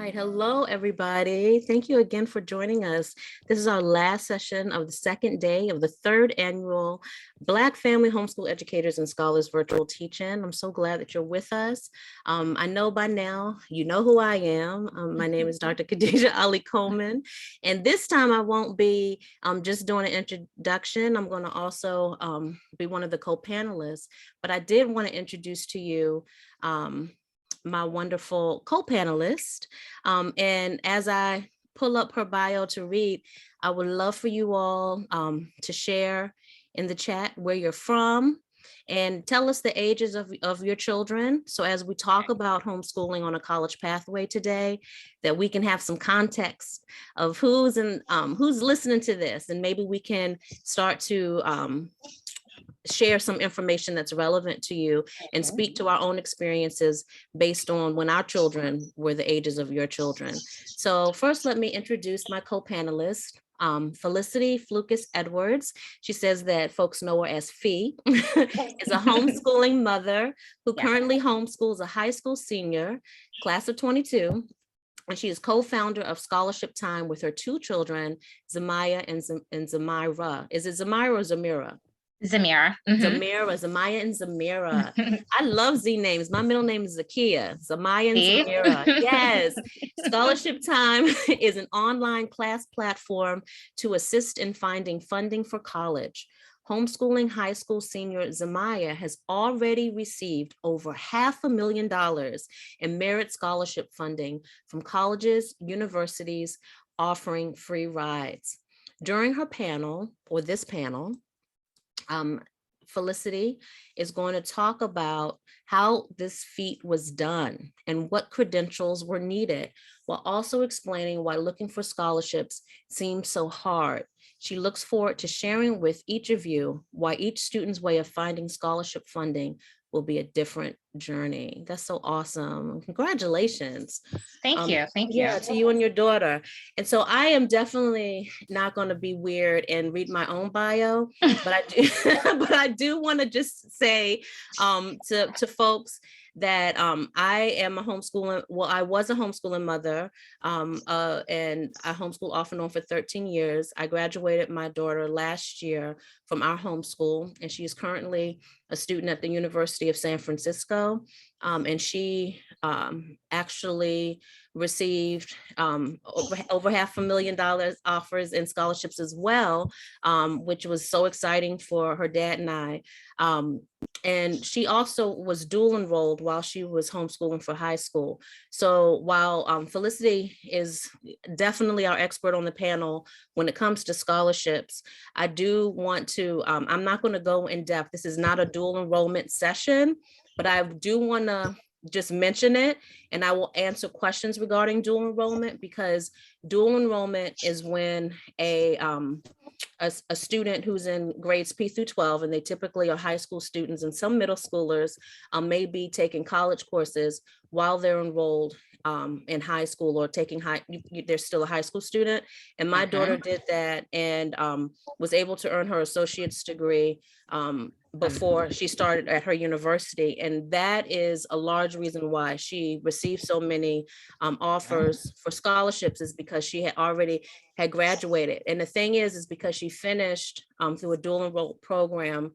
right. Hello, everybody. Thank you again for joining us. This is our last session of the second day of the third annual Black Family Homeschool Educators and Scholars Virtual Teach-In. I'm so glad that you're with us. I know by now, you know who I am. My name is Dr. Khadijah Ali-Coleman. And this time I won't be just doing an introduction. I'm going to also be one of the co-panelists. But I did want to introduce to you my wonderful co-panelist. And as I pull up her bio to read, I would love for you all to share in the chat where you're from and tell us the ages of your children. So as we talk about homeschooling on a college pathway today, that we can have some context of who's listening to this, and maybe we can start to share some information that's relevant to you and speak to our own experiences based on when our children were the ages of your children. So first, let me introduce my co-panelist, Felicity Flucas Edwards. She says that folks know her as Fee, is a homeschooling mother who currently homeschools a high school senior, class of 22. And she is co-founder of Scholarship Time with her two children, Zamya and Zamira. Is it Zamira or Zamira? Zamira. Zamya and Zamira. I love Z names. My middle name is Zakia. Zamya and Zamira. Yes. Scholarship Time is an online class platform to assist in finding funding for college. Homeschooling high school senior Zamya has already received over $500,000 in merit scholarship funding from colleges, universities offering free rides. During her panel, or this panel, Felicity is going to talk about how this feat was done and what credentials were needed, while also explaining why looking for scholarships seems so hard. She looks forward to sharing with each of you why each student's way of finding scholarship funding will be a different journey. That's so awesome. Congratulations. Thank you. Yeah, to you and your daughter. And so I am definitely not going to be weird and read my own bio, but I do want to just say to folks that I am a homeschooling, well, I was a homeschooling mother, and I homeschooled off and on for 13 years. I graduated my daughter last year from our homeschool, and she is currently a student at the University of San Francisco. And she actually received over $500,000 offers and scholarships as well, which was so exciting for her dad and I. And she also was dual enrolled while she was homeschooling for high school. So while Felicity is definitely our expert on the panel when it comes to scholarships, I do want to, I'm not going to go in depth. This is not a dual enrollment session, but I do want to just mention it, and I will answer questions regarding dual enrollment, because dual enrollment is when a student who's in grades P through 12, and they typically are high school students, and some middle schoolers may be taking college courses while they're enrolled in high school, or taking they're still a high school student. And my daughter did that and was able to earn her associate's degree before she started at her university. And that is a large reason why she received so many offers for scholarships, is because she had already graduated. And the thing is because she finished through a dual enrolled program,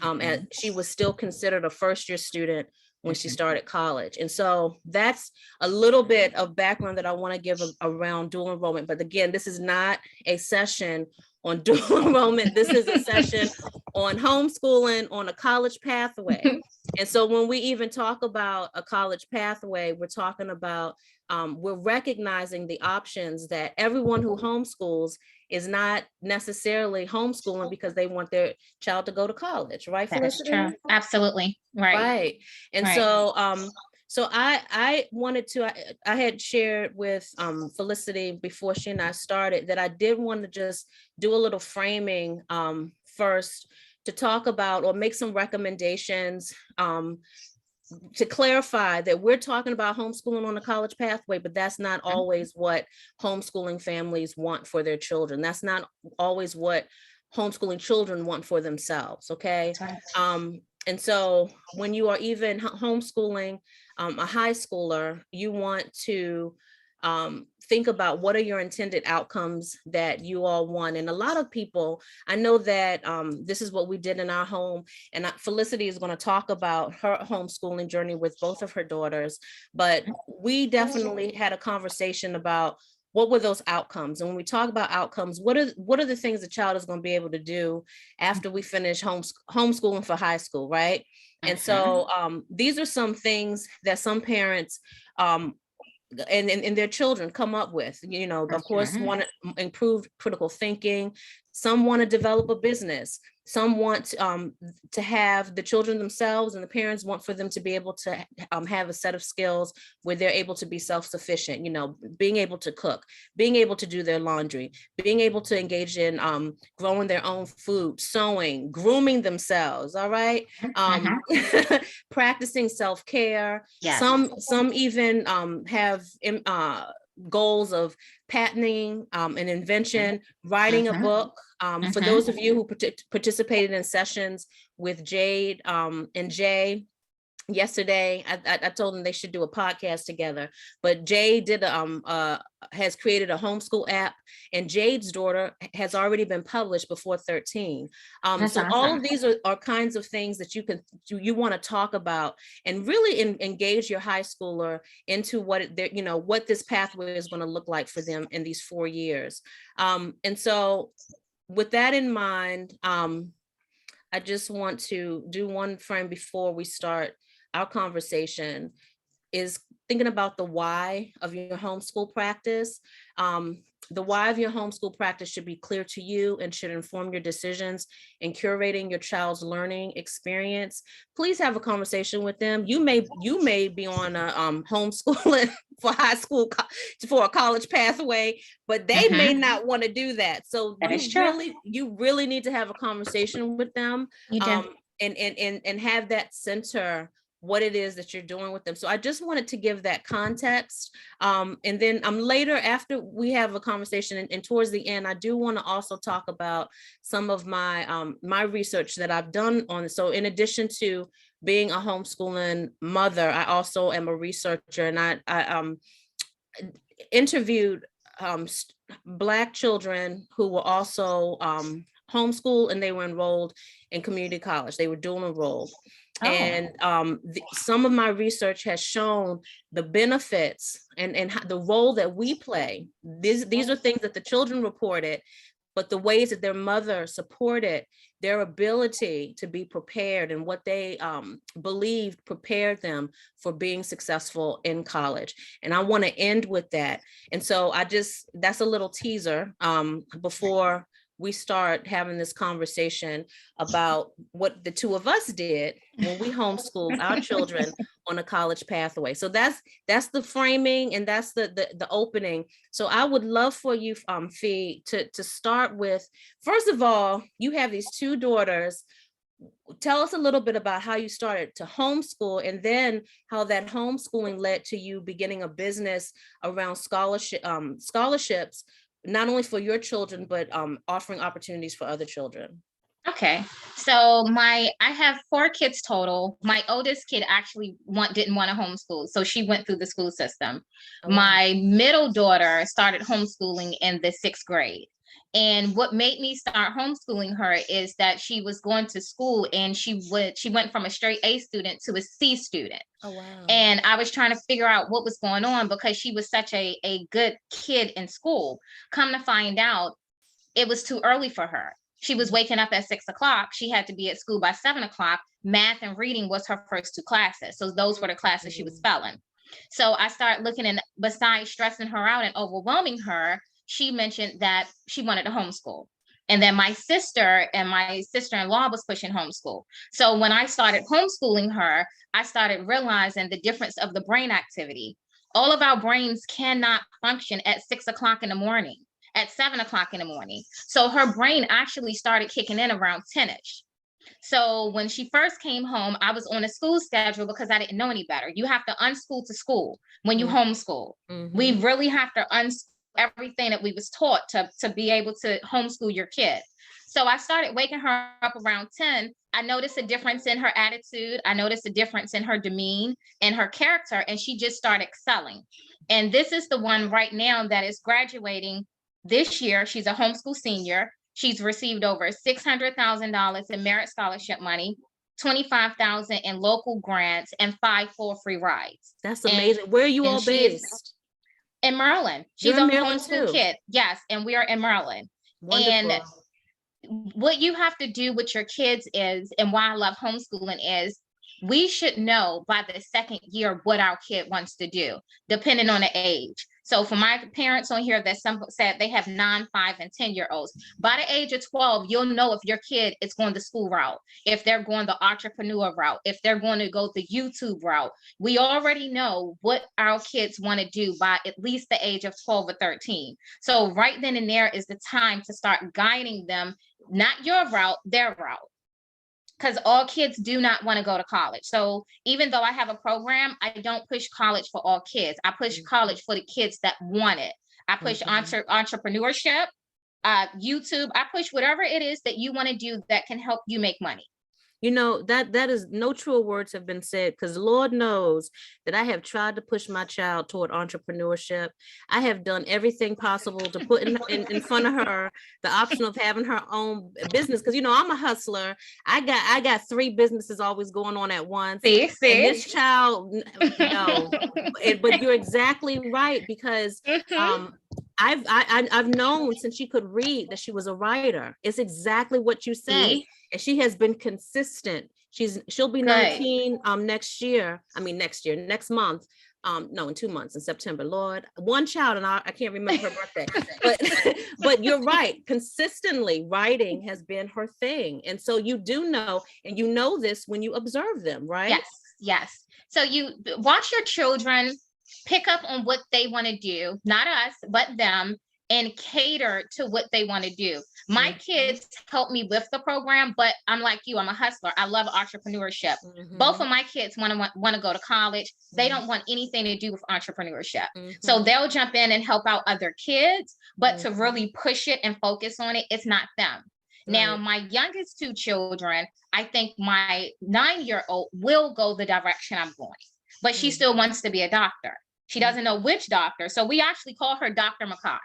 and she was still considered a first-year student when she started college. And so that's a little bit of background that I want to give around dual enrollment. But again, this is not a session on dual enrollment. This is a session on homeschooling on a college pathway. And so when we even talk about a college pathway, we're talking about, we're recognizing the options that everyone who homeschools is not necessarily homeschooling because they want their child to go to college, right, Felicity? That's true. Absolutely. Right. And so I wanted to, I had shared with Felicity before she and I started that I did want to just do a little framing first to talk about or make some recommendations to clarify that we're talking about homeschooling on a college pathway, but that's not always what homeschooling families want for their children. That's not always what homeschooling children want for themselves, okay? And so when you are even homeschooling a high schooler, you want to think about what are your intended outcomes that you all want. And a lot of people, I know that this is what we did in our home, and Felicity is going to talk about her homeschooling journey with both of her daughters, but we definitely had a conversation about what were those outcomes. And when we talk about outcomes, what are the things the child is going to be able to do after we finish homeschooling for high school, right? And so these are some things that some parents and their children come up with, you know, of course, want to improve critical thinking. Some want to develop a business. Some want to have the children themselves, and the parents want for them to be able to have a set of skills where they're able to be self-sufficient, you know, being able to cook, being able to do their laundry, being able to engage in growing their own food, sewing, grooming themselves, all right? Practicing self-care. Yes. Some even have goals of patenting an invention, writing a book. For those of you who participated in sessions with Jade and Jay yesterday, I told them they should do a podcast together, but Jade has created a homeschool app, and Jade's daughter has already been published before 13. So awesome. All of these are kinds of things that you want to talk about and really engage your high schooler into what this pathway is going to look like for them in these 4 years. And so with that in mind, I just want to do one frame before we start our conversation, is thinking about the why of your homeschool practice. The why of your homeschool practice should be clear to you and should inform your decisions in curating your child's learning experience. Please have a conversation with them. You may be on a homeschooling for high school for a college pathway, but they may not want to do that. So you really need to have a conversation with them. You do. And have that center what it is that you're doing with them. So I just wanted to give that context. And then later, after we have a conversation and towards the end, I do want to also talk about some of my my research that I've done on. So in addition to being a homeschooling mother, I also am a researcher, and I interviewed Black children who were also homeschooled, and they were enrolled in community college. They were dual enrolled. Oh. And some of my research has shown the benefits and the role that we play. These are things that the children reported, but the ways that their mother supported their ability to be prepared and what they believed prepared them for being successful in college. And I want to end with that. And so that's a little teaser before we start having this conversation about what the two of us did when we homeschooled our children on a college pathway. So that's the framing, and that's the opening. So I would love for you, Fee, to start with, first of all, you have these two daughters. Tell us a little bit about how you started to homeschool, and then how that homeschooling led to you beginning a business around scholarships, not only for your children, but offering opportunities for other children. Okay, so I have 4 kids total. My oldest kid actually didn't want to homeschool, so she went through the school system. Oh, wow. My middle daughter started homeschooling in the 6th grade. And what made me start homeschooling her is that she was going to school, and she went from a straight A student to a C student. Oh, wow. And I was trying to figure out what was going on, because she was such a good kid in school. Come to find out, it was too early for her. She was waking up at 6 o'clock. She had to be at school by 7 o'clock. Math and reading was her first 2 classes. So those were the classes she was failing. So I started looking, and besides stressing her out and overwhelming her, she mentioned that she wanted to homeschool. And then my sister and my sister-in-law was pushing homeschool. So when I started homeschooling her, I started realizing the difference of the brain activity. All of our brains cannot function at 6 o'clock in the morning, at 7 o'clock in the morning. So her brain actually started kicking in around 10-ish. So when she first came home, I was on a school schedule because I didn't know any better. You have to unschool to school when you homeschool. Mm-hmm. We really have to unschool everything that we was taught to be able to homeschool your kid. So I started waking her up around 10. I noticed a difference in her attitude. I noticed a difference in her demeanor and her character, and she just started excelling. And this is the one right now that is graduating this year. She's a homeschool senior. She's received over $600,000 in merit scholarship money, 25,000 in local grants, and 5 full free rides. That's amazing. Where are you all based? In Maryland. She's You're in a Maryland homeschool too? kid. Yes, and we are in Maryland. Wonderful. And what you have to do with your kids is, and why I love homeschooling is, we should know by the second year what our kid wants to do, depending on the age. So for my parents on here that some said they have 9, 5, and 10-year-olds, by the age of 12, you'll know if your kid is going the school route, if they're going the entrepreneur route, if they're going to go the YouTube route. We already know what our kids want to do by at least the age of 12 or 13. So right then and there is the time to start guiding them, not your route, their route. Because all kids do not want to go to college. So even though I have a program, I don't push college for all kids. I push college for the kids that want it. I push entrepreneurship, YouTube. I push whatever it is that you want to do that can help you make money. You know, that is no truer words have been said, because Lord knows that I have tried to push my child toward entrepreneurship. I have done everything possible to put in front of her the option of having her own business, because, you know, I'm a hustler. I got 3 businesses always going on at once. See? And this child, no, but you're exactly right, because I've known since she could read that she was a writer. It's exactly what you say. And she has been consistent. She'll be 19 next month. No, in 2 months, in September. Lord, one child, and I can't remember her birthday. But you're right. Consistently, writing has been her thing. And so you do know, and you know this when you observe them, right? Yes. So you watch your children, pick up on what they want to do, not us, but them, and cater to what they want to do. My kids help me with the program, but I'm like you, I'm a hustler. I love entrepreneurship. Both of my kids want to go to college. They don't want anything to do with entrepreneurship. So they'll jump in and help out other kids, but to really push it and focus on it, it's not them. Now, my youngest 2 children, I think my 9-year-old will go the direction I'm going, but she still wants to be a doctor. She doesn't know which doctor. So we actually call her Dr. Mackay.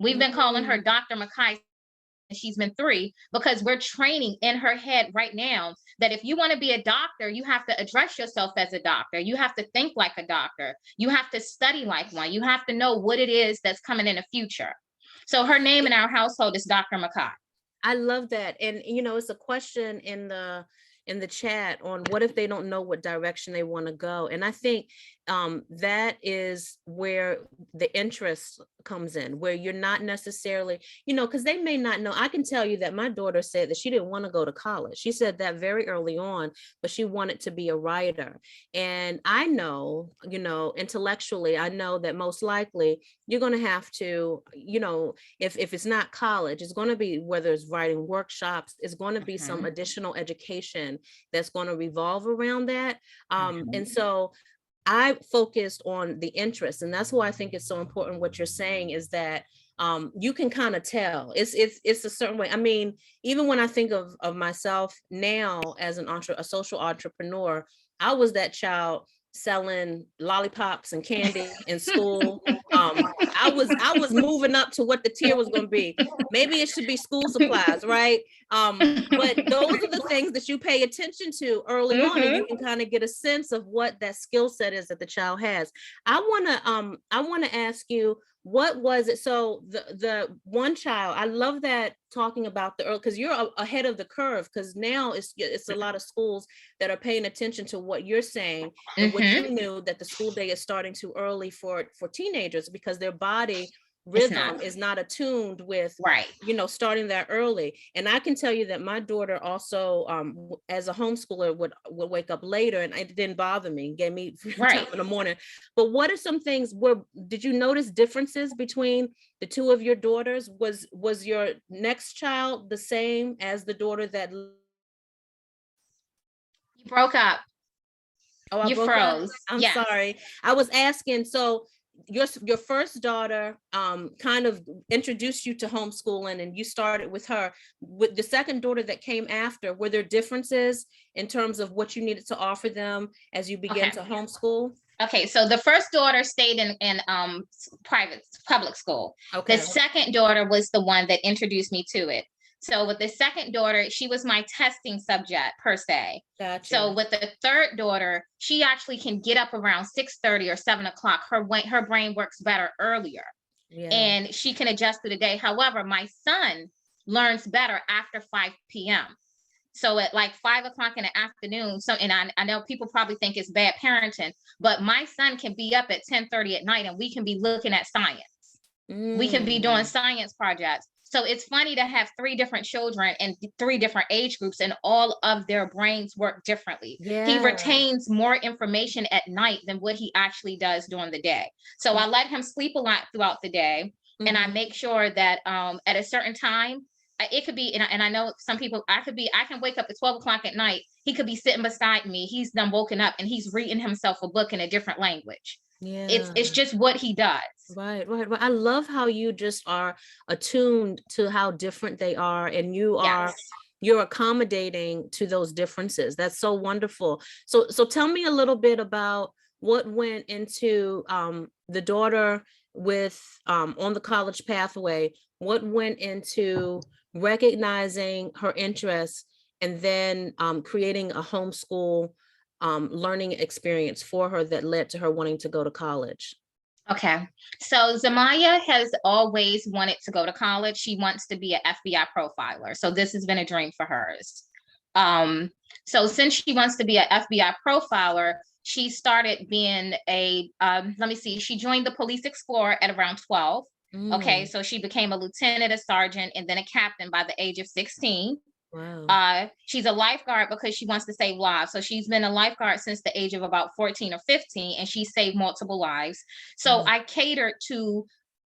We've been calling her Dr. Mackay. She's been 3, because we're training in her head right now that if you want to be a doctor, you have to address yourself as a doctor. You have to think like a doctor. You have to study like one. You have to know what it is that's coming in the future. So her name in our household is Dr. Mackay. I love that. And, you know, it's a question in the chat on what if they don't know what direction they want to go. And I think that is where the interest comes in, where you're not necessarily, you know, because they may not know. I can tell you that my daughter said that she didn't want to go to college. She said that very early on, but she wanted to be a writer. And I know, you know, intellectually, I know that most likely you're going to have to, you know, if it's not college, it's going to be, whether it's writing workshops, it's going to be some additional education that's going to revolve around that. And so I focused on the interest, and that's why I think it's so important. What you're saying is that you can kind of tell it's a certain way. I mean, even when I think of myself now as a social entrepreneur, I was that child selling lollipops and candy in school. I was moving up to what the tier was going to be. Maybe it should be school supplies, right? But those are the things that you pay attention to early on, and you can kind of get a sense of what that skill set is that the child has. I want to ask you, what was it? So the one child, I love that, talking about the early, because you're ahead of the curve, because now it's a lot of schools that are paying attention to what you're saying, and what you knew, that the school day is starting too early for teenagers, because their body rhythm is not attuned with, you know, starting that early. And I can tell you that my daughter also, as a homeschooler, would wake up later, and it didn't bother me, gave me time in the morning. But what are some things did you notice differences between the 2 of your daughters? Was your next child the same as the daughter that you broke up? Oh, you froze. I'm sorry. I was asking, so your first daughter kind of introduced you to homeschooling, and you started with her. With the second daughter that came after, were there differences in terms of what you needed to offer them as you began to homeschool? Okay, so the first daughter stayed in public school. Okay. The second daughter was the one that introduced me to it. So with the second daughter, she was my testing subject per se. Gotcha. So with the third daughter, she actually can get up around 6:30 or 7 o'clock. Her brain works better earlier, and she can adjust to the day. However, my son learns better after 5 p.m. So at like 5 o'clock in the afternoon, and I know people probably think it's bad parenting, but my son can be up at 10:30 at night and we can be looking at science. We can be doing science projects. So it's funny to have 3 different children and 3 different age groups, and all of their brains work differently. He retains more information at night than what he actually does during the day. So I let him sleep a lot throughout the day, and I make sure that at a certain time, it could be, and I know some people, I can wake up at 12 o'clock at night. He could be sitting beside me. He's done woken up and he's reading himself a book in a different language. Yeah. It's just what he does. Right. I love how you just are attuned to how different they are, and you're accommodating to those differences. That's so wonderful. So tell me a little bit about what went into the daughter with on the college pathway. What went into recognizing her interests and then creating a homeschool learning experience for her that led to her wanting to go to college? Okay, so Zamya has always wanted to go to college. She wants to be an FBI profiler. So this has been a dream for hers. So since she wants to be an FBI profiler, she started being she joined the Police Explorer at around 12. Okay, so she became a lieutenant, a sergeant, and then a captain by the age of 16. Wow. She's a lifeguard because she wants to save lives. So she's been a lifeguard since the age of about 14 or 15, and she saved multiple lives. So I catered to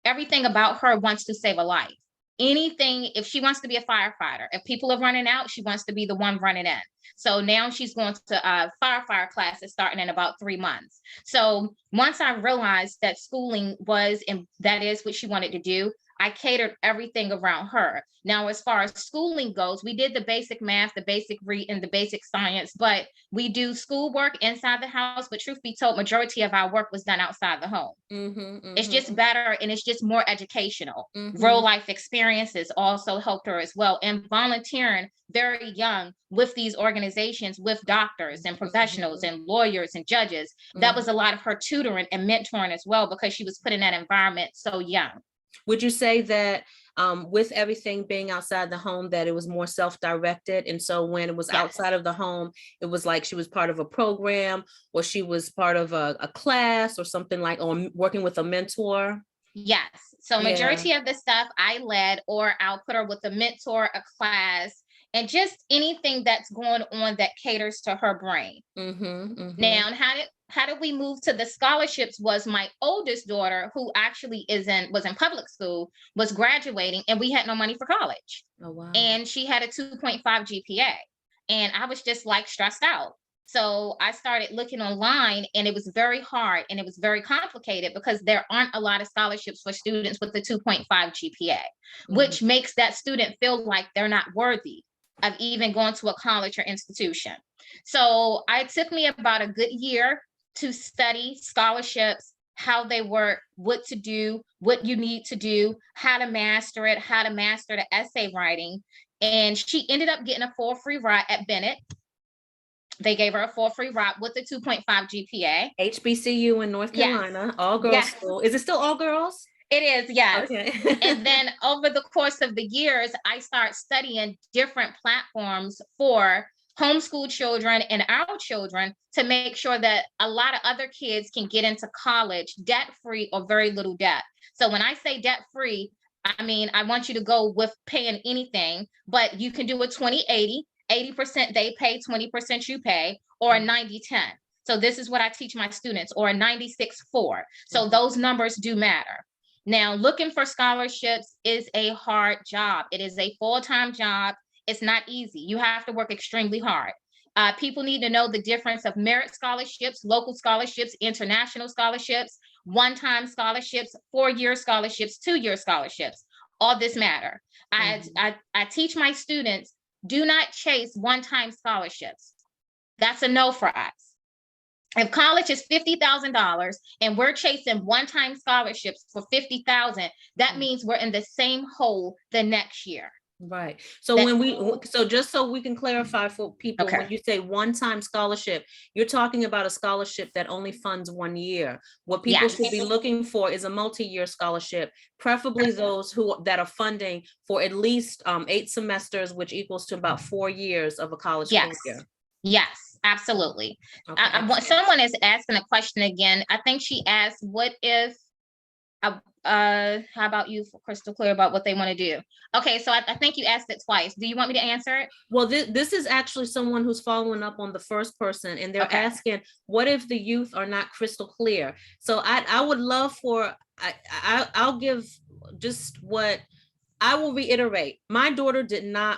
everything about her wants to save a life. Anything, if she wants to be a firefighter, if people are running out, she wants to be the one running in. So now she's going to firefighter classes starting in about 3 months. So once I realized that schooling was, and that is what she wanted to do, I catered everything around her. Now, as far as schooling goes, we did the basic math, the basic read, and the basic science, but we do schoolwork inside the house. But truth be told, majority of our work was done outside the home. It's just better, and it's just more educational. Real life experiences also helped her as well. And volunteering very young with these organizations, with doctors and professionals and lawyers and judges, that was a lot of her tutoring and mentoring as well, because she was put in that environment so young. Would you say that with everything being outside the home, that it was more self-directed? And so when it was outside of the home, it was like she was part of a program, or she was part of a class or something like, or working with a mentor? Yes. So majority of the stuff I led, or I'll put her with a mentor, a class, and just anything that's going on that caters to her brain. Now, how did we move to the scholarships was my oldest daughter, who actually was in public school, was graduating, and we had no money for college. Oh, wow. And she had a 2.5 GPA. And I was just like stressed out. So I started looking online, and it was very hard and it was very complicated because there aren't a lot of scholarships for students with the 2.5 GPA, which makes that student feel like they're not worthy of even going to a college or institution. So it took me about a good year to study scholarships, how they work, what to do, what you need to do, how to master it, how to master the essay writing. And she ended up getting a full free ride at Bennett. They gave her a full free ride with a 2.5 GPA. HBCU in North Carolina, all girls school. Is it still all girls? It is, yes. Okay. And then over the course of the years, I started studying different platforms for homeschool children and our children to make sure that a lot of other kids can get into college debt-free or very little debt. So when I say debt-free, I mean, I want you to go with paying anything, but you can do a 20-80, 80% they pay, 20% you pay, or a 90-10. So this is what I teach my students, or a 96-4. So those numbers do matter. Now, looking for scholarships is a hard job. It is a full-time job. It's not easy. You have to work extremely hard. People need to know the difference of merit scholarships, local scholarships, international scholarships. one-time scholarships, 4-year scholarships, 2-year scholarships. All this matter. I teach my students, do not chase one-time scholarships. That's a no for us. If college is $50,000 and we're chasing one-time scholarships for $50,000, that means we're in the same hole the next year. Right. So so just so we can clarify for people, when you say one-time scholarship, you're talking about a scholarship that only funds 1 year. What people should be looking for is a multi-year scholarship, preferably those that are funding for at least 8 semesters, which equals to about 4 years of a college school year. Yes, absolutely. Okay, someone is asking a question again. I think she asked, what if, how about you, Crystal Clear, about what they want to do? Okay, so I think you asked it twice. Do you want me to answer it? Well, this is actually someone who's following up on the first person, and they're asking, what if the youth are not crystal clear? So I would love for, I'll give just what I will reiterate. My daughter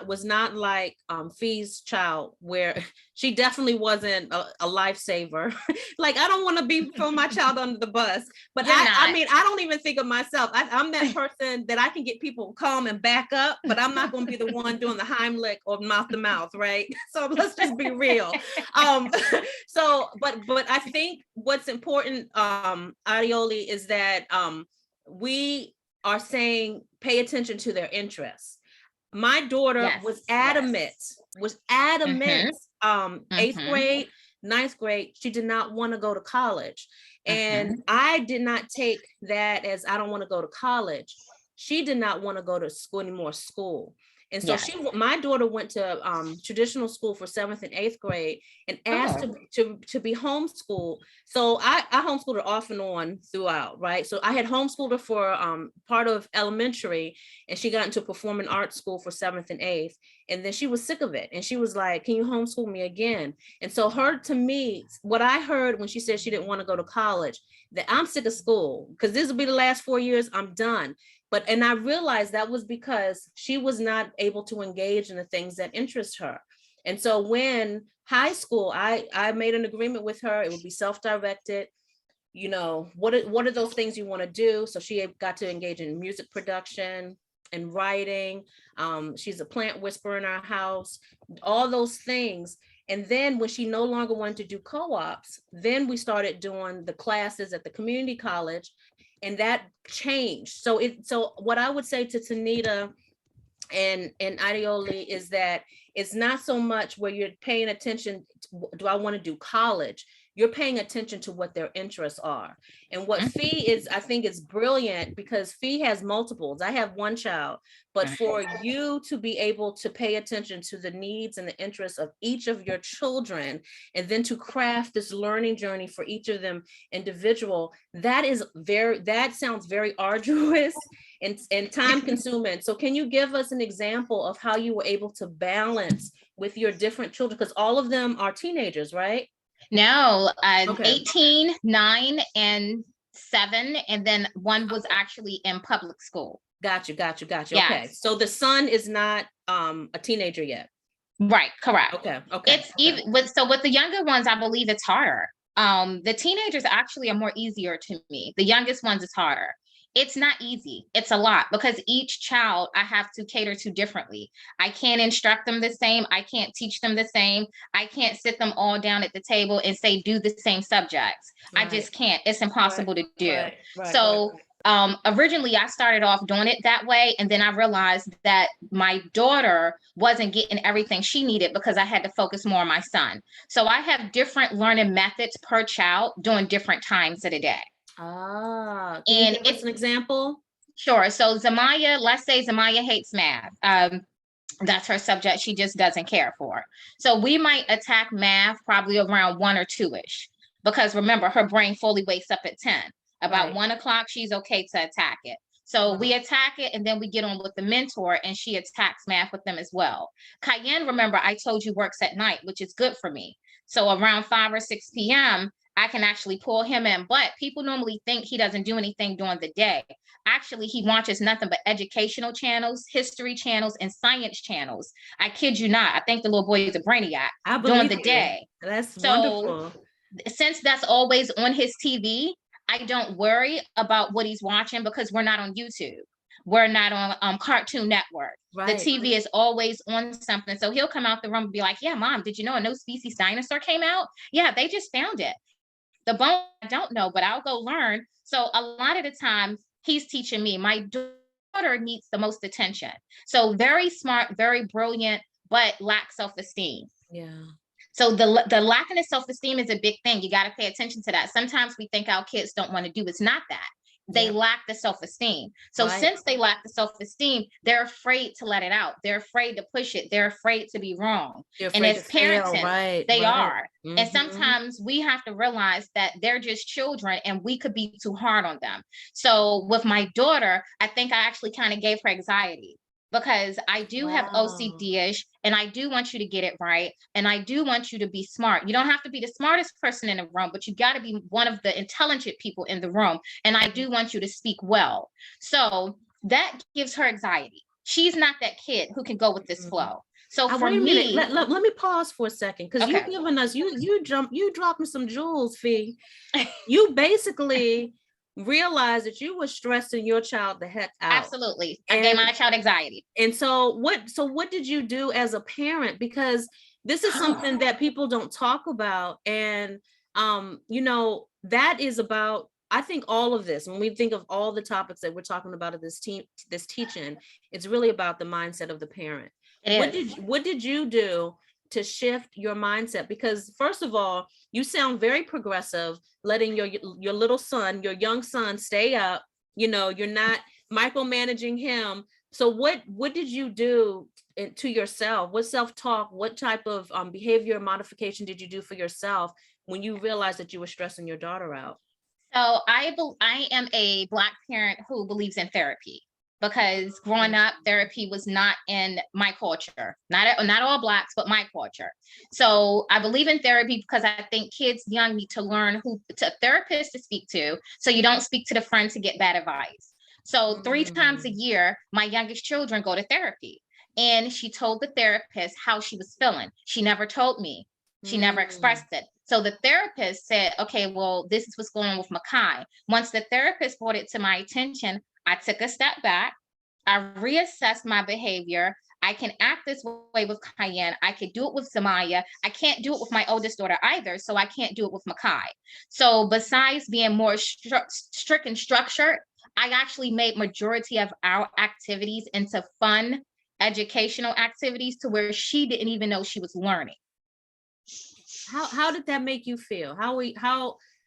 was not like Fee's child, where she definitely wasn't a lifesaver. Like, I don't want to be throwing my child under the bus, but I mean, I don't even think of myself. I'm that person that I can get people calm and back up, but I'm not going to be the one doing the Heimlich or mouth to mouth, right? So let's just be real. So, but I think what's important, Adioli, is that we are saying pay attention to their interests. My daughter was adamant, 8th grade, 9th grade, she did not want to go to college. And I did not take that as I don't want to go to college. She did not want to go to school anymore, And so my daughter went to traditional school for 7th and 8th grade and asked to be homeschooled. So I homeschooled her off and on throughout, right? So I had homeschooled her for part of elementary, and she got into performing arts school for 7th and 8th. And then she was sick of it. And she was like, can you homeschool me again? And so to me, what I heard when she said she didn't want to go to college, that I'm sick of school, because this will be the last 4 years, I'm done. And I realized that was because she was not able to engage in the things that interest her. And so when high school, I made an agreement with her, it would be self-directed. You know, what are those things you want to do? So she got to engage in music production and writing. She's a plant whisperer in our house, all those things. And then when she no longer wanted to do co-ops, then we started doing the classes at the community college. And that changed. So what I would say to Tanita and Adioli is that it's not so much where you're paying attention to, do I want to do college? You're paying attention to what their interests are. And what Fee is, I think, is brilliant, because Fee has multiples. I have one child, but for you to be able to pay attention to the needs and the interests of each of your children, and then to craft this learning journey for each of them individual, that sounds very arduous and time consuming. So can you give us an example of how you were able to balance with your different children? Because all of them are teenagers, right? No, 18, 9, and 7, and then one was actually in public school. Got you. Yes. Okay, so the son is not a teenager yet. Right, correct. Okay. Even with the younger ones, I believe it's harder. The teenagers actually are more easier to me. The youngest ones is harder. It's not easy. It's a lot, because each child I have to cater to differently. I can't instruct them the same. I can't teach them the same. I can't sit them all down at the table and say, do the same subjects. Right. I just can't. It's impossible to do. Originally I started off doing it that way. And then I realized that my daughter wasn't getting everything she needed because I had to focus more on my son. So I have different learning methods per child during different times of the day. Can you give us an example? Sure. So Zamya, let's say Zamya hates math. That's her subject she just doesn't care for. So we might attack math probably around 1 or 2-ish, because remember, her brain fully wakes up at 10. About 1 o'clock, she's okay to attack it. So we attack it, and then we get on with the mentor, and she attacks math with them as well. Cayenne, remember, I told you, works at night, which is good for me. So around 5 or 6 p.m., I can actually pull him in, but people normally think he doesn't do anything during the day. Actually, he watches nothing but educational channels, history channels, and science channels. I kid you not. I think the little boy is a brainiac during the day. That's wonderful. Since that's always on his TV, I don't worry about what he's watching because we're not on YouTube. We're not on Cartoon Network. Right. The TV is always on something. So he'll come out the room and be like, yeah, Mom, did you know a no species dinosaur came out? Yeah, they just found it. The bone, I don't know, but I'll go learn. So a lot of the time he's teaching me. My daughter needs the most attention. So very smart, very brilliant, but lacks self-esteem. Yeah. So the lacking of self-esteem is a big thing. You got to pay attention to that. Sometimes we think our kids don't want to do. It's not that. They lack the self-esteem. So since they lack the self-esteem, they're afraid to let it out. They're afraid to push it. They're afraid to be wrong. And as parents, they are. Mm-hmm. And sometimes we have to realize that they're just children and we could be too hard on them. So with my daughter, I think I actually kind of gave her anxiety because I do have OCD-ish and I do want you to get it right. And I do want you to be smart. You don't have to be the smartest person in the room, but you got to be one of the intelligent people in the room. And I do want you to speak well. So that gives her anxiety. She's not that kid who can go with this flow. So for me, let me pause for a second because you've given us, you dropping some jewels, Fee. You basically realize that you were stressing your child the heck out. Absolutely. I gave my child anxiety. And so what did you do as a parent? Because this is something that people don't talk about. And, that is about, I think all of this, when we think of all the topics that we're talking about at this teach-in, it's really about the mindset of the parent. What did you do to shift your mindset? Because first of all, you sound very progressive, letting your little son, your young son stay up, you're not micromanaging him. So what did you do to yourself? What self-talk, what type of behavior modification did you do for yourself when you realized that you were stressing your daughter out? So I am a Black parent who believes in therapy. Because growing up, therapy was not in my culture, not all Blacks, but my culture. So I believe in therapy because I think kids young need to learn who to therapists to speak to, so you don't speak to the friends to get bad advice. So 3 times a year, my youngest children go to therapy, and she told the therapist how she was feeling. She never told me. She never expressed it. So the therapist said, okay, well, this is what's going on with Makai. Once the therapist brought it to my attention, I took a step back. I reassessed my behavior. I can act this way with Cayenne. I could do it with Zamya. I can't do it with my oldest daughter either, so I can't do it with Makai. So besides being more strict and structured, I actually made majority of our activities into fun, educational activities to where she didn't even know she was learning. How did that make you feel? How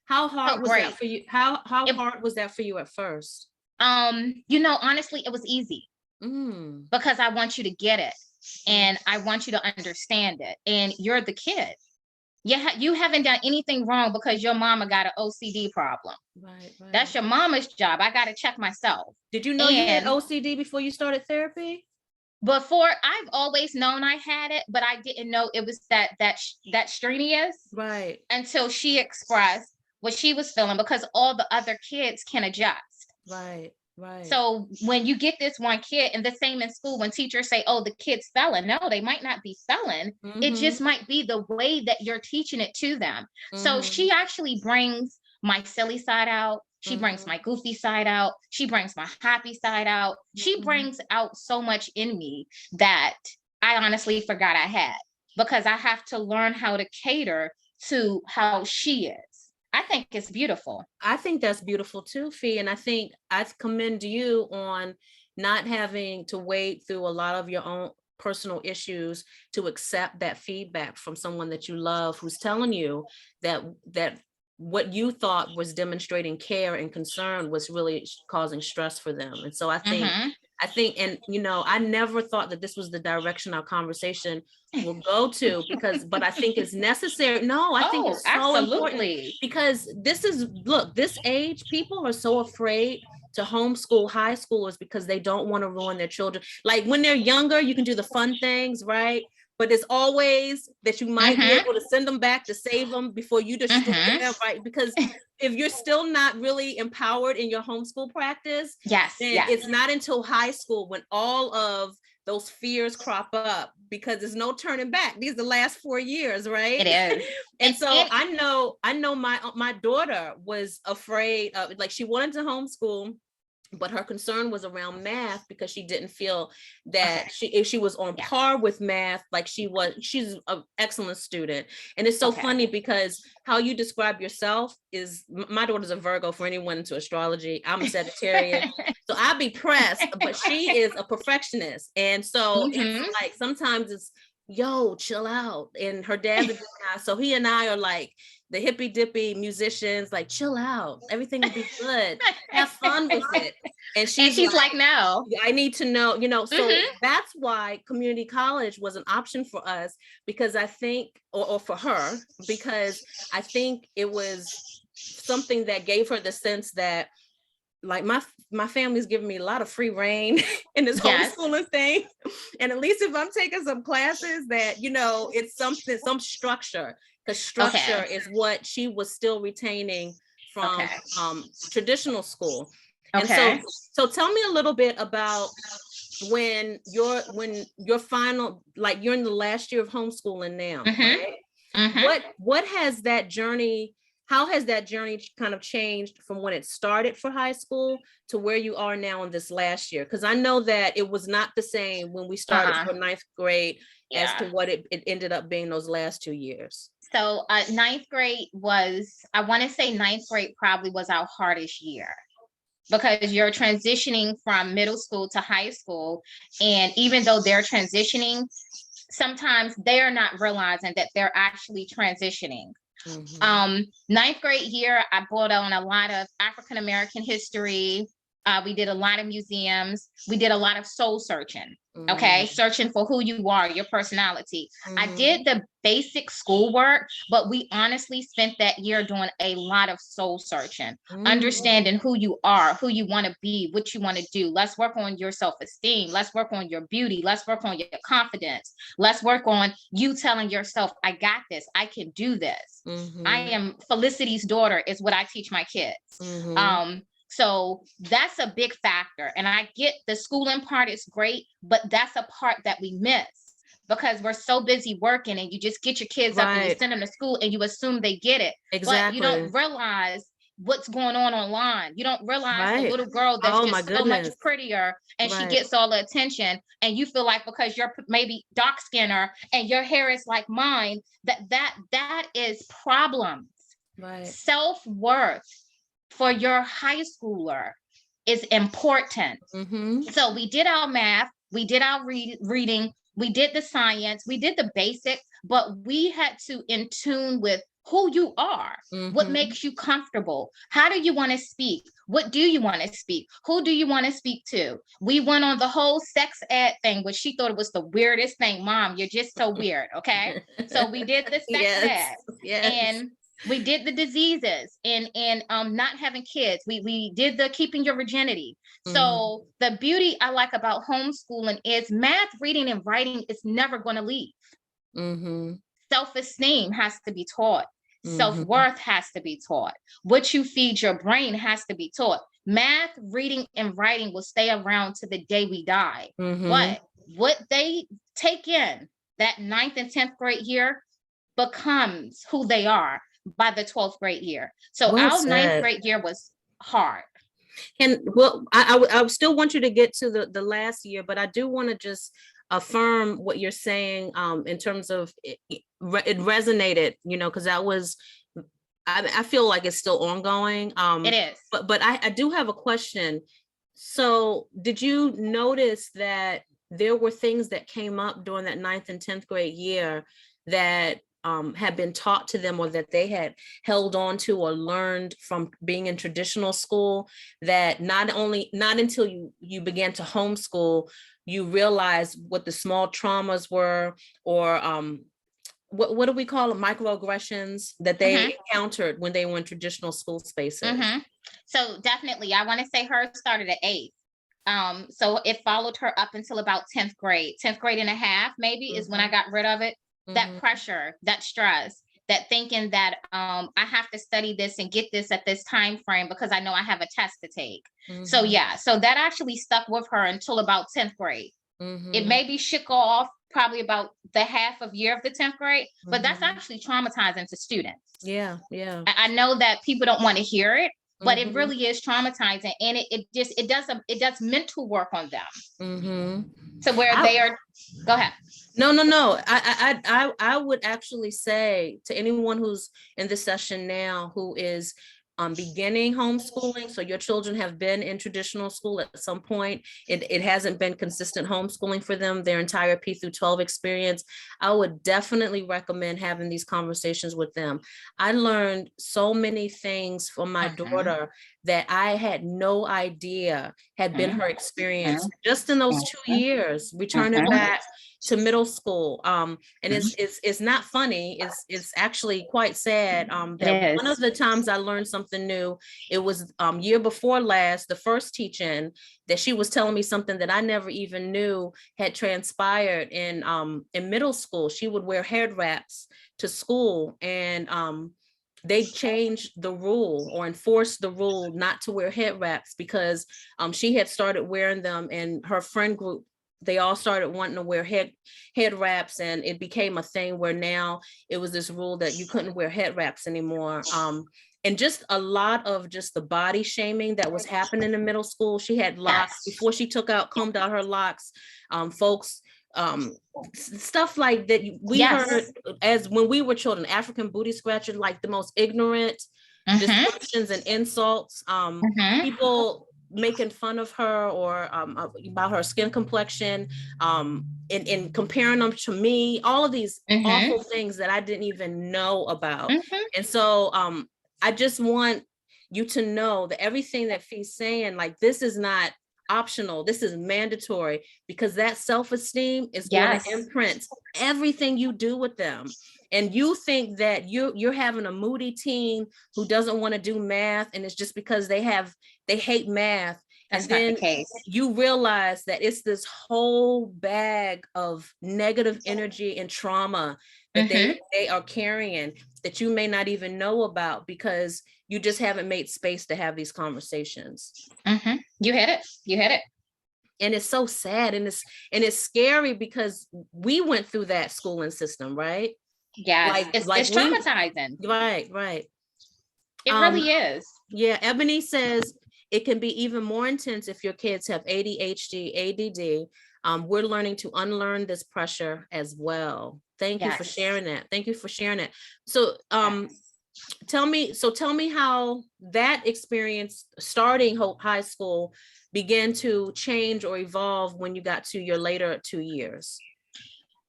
hard was that for you? How hard was that for you at first? Honestly, it was easy because I want you to get it and I want you to understand it. And you're the kid. You haven't done anything wrong because your mama got an OCD problem. Right. That's your mama's job. I got to check myself. Did you know you had OCD before you started therapy? Before, I've always known I had it, but I didn't know it was that strenuous. Right. Until she expressed what she was feeling, because all the other kids can adjust. Right. So when you get this one kid, and the same in school, when teachers say, oh, the kid's spelling, no, they might not be spelling. It just might be the way that you're teaching it to them. So she actually brings my silly side out. She brings my goofy side out. She brings my happy side out. She brings out so much in me that I honestly forgot I had, because I have to learn how to cater to how she is. I think it's beautiful. I think that's beautiful too, Fee. And I think I commend you on not having to wade through a lot of your own personal issues to accept that feedback from someone that you love, who's telling you that what you thought was demonstrating care and concern was really causing stress for them. And so I think, and I never thought that this was the direction our conversation will go to, but I think it's necessary. No, I think it's so important, because this age, people are so afraid to homeschool high schoolers because they don't want to ruin their children. Like when they're younger, you can do the fun things, right? But it's always that you might be able to send them back to save them before you destroy them, right? Because if you're still not really empowered in your homeschool practice, then it's not until high school when all of those fears crop up because there's no turning back. These are the last 4 years, right? It is. And so I know my daughter was afraid of, like, she wanted to homeschool, but her concern was around math because she didn't feel that if she was on par with math, like she's an excellent student. And it's so funny because how you describe yourself is, my daughter's a Virgo, for anyone into astrology. I'm a Sagittarius. So I'd be pressed, but she is a perfectionist. And so it's like, sometimes it's, yo, chill out. And her dad's a good guy. So he and I are like the hippy dippy musicians, like, chill out. Everything will be good. Have fun with it. And she's like, no, I need to know, so that's why community college was an option for us, because I think, or for her, because I think it was something that gave her the sense that, like, my family's giving me a lot of free reign in this homeschooling thing. And at least if I'm taking some classes that, it's something, some structure, because structure is what she was still retaining from traditional school. And so tell me a little bit about when your final, like, you're in the last year of homeschooling now, right? What has that journey, how has that journey kind of changed from when it started for high school to where you are now in this last year? Because I know that it was not the same when we started for ninth grade as to what it ended up being those last 2 years. So ninth grade was, I want to say ninth grade probably was our hardest year, because you're transitioning from middle school to high school. And even though they're transitioning, sometimes they're not realizing that they're actually transitioning. Ninth grade year, I brought on a lot of African-American history. We did a lot of museums. We did a lot of soul searching, searching for who you are, your personality. I did the basic schoolwork, but we honestly spent that year doing a lot of soul searching, understanding who you are, who you want to be, what you want to do. Let's work on your self-esteem. Let's work on your beauty. Let's work on your confidence. Let's work on you telling yourself, I got this. I can do this. I am Felicity's daughter is what I teach my kids. So that's a big factor. And I get the schooling part is great, but that's a part that we miss because we're so busy working, and you just get your kids up and you send them to school and you assume they get it. But you don't realize what's going on online. You don't realize the little girl that's just so much prettier, and she gets all the attention, and you feel like because you're maybe dark skinner and your hair is like mine, that is problems. Self-worth for your high schooler is important. So we did our math, we did our reading, we did the science, we did the basic, but we had to in tune with who you are, what makes you comfortable, how do you want to speak, what do you want to speak, who do you want to speak to. We went on the whole sex ed thing, which she thought it was the weirdest thing. Mom, you're just so weird. So we did the sex ed and we did the diseases and not having kids. We did the keeping your virginity. So the beauty I like about homeschooling is math, reading, and writing is never going to leave. Self-esteem has to be taught. Self-worth has to be taught. What you feed your brain has to be taught. Math, reading, and writing will stay around to the day we die. But what they take in that 9th and 10th grade year becomes who they are by the 12th grade year. So our 9th grade year was hard. And well, I still want you to get to the last year, but I do want to just affirm what you're saying in terms of it resonated, because that was, I feel like it's still ongoing. It is. But I do have a question. So did you notice that there were things that came up during that 9th and 10th grade year that had been taught to them, or that they had held on to or learned from being in traditional school, that not until you began to homeschool, you realize what the small traumas were, or what do we call them, microaggressions that they encountered when they were in traditional school spaces? So definitely, I want to say hers started at 8th. So it followed her up until about 10th grade, 10th grade and a half, maybe is when I got rid of it. That pressure, that stress, that thinking that I have to study this and get this at this time frame because I know I have a test to take. So that actually stuck with her until about 10th grade. It maybe shook off probably about the half of year of the 10th grade, but that's actually traumatizing to students. Yeah, yeah. I know that people don't want to hear it, but it really is traumatizing, and it does mental work on them. So where they are, go ahead. No. I would actually say to anyone who's in this session now who is beginning homeschooling, so your children have been in traditional school at some point, it hasn't been consistent homeschooling for them their entire P through 12 experience, I would definitely recommend having these conversations with them. I learned so many things from my daughter that I had no idea had been her experience just in those 2 years, returning back to middle school. And it's not funny. It's actually quite sad. That one of the times I learned something new, it was year before last, the first teach-in, that she was telling me something that I never even knew had transpired in middle school. She would wear head wraps to school, and they changed the rule or enforced the rule not to wear head wraps because she had started wearing them, and her friend group, they all started wanting to wear head wraps, and it became a thing where now it was this rule that you couldn't wear head wraps anymore. And just a lot of just the body shaming that was happening in middle school. She had locks before she combed out her locks. Folks, stuff like that we heard as when we were children, African booty scratching, like the most ignorant descriptions and insults. People making fun of her or about her skin complexion, and comparing them to me, all of these awful things that I didn't even know about. And so I just want you to know that everything that Fee's saying, like, this is not optional, this is mandatory, because that self-esteem is going to imprint everything you do with them. And you think that you're having a moody teen who doesn't want to do math, and it's just because they hate math. That's and then not the case. You realize that it's this whole bag of negative energy and trauma that they are carrying that you may not even know about because you just haven't made space to have these conversations. You hit it. And it's so sad, and it's scary because we went through that schooling system, right? Yes, it's traumatizing. Right. It really is. Yeah, Ebony says it can be even more intense if your kids have ADHD, ADD. We're learning to unlearn this pressure as well. Thank you for sharing that. So tell me how that experience starting high school began to change or evolve when you got to your later 2 years.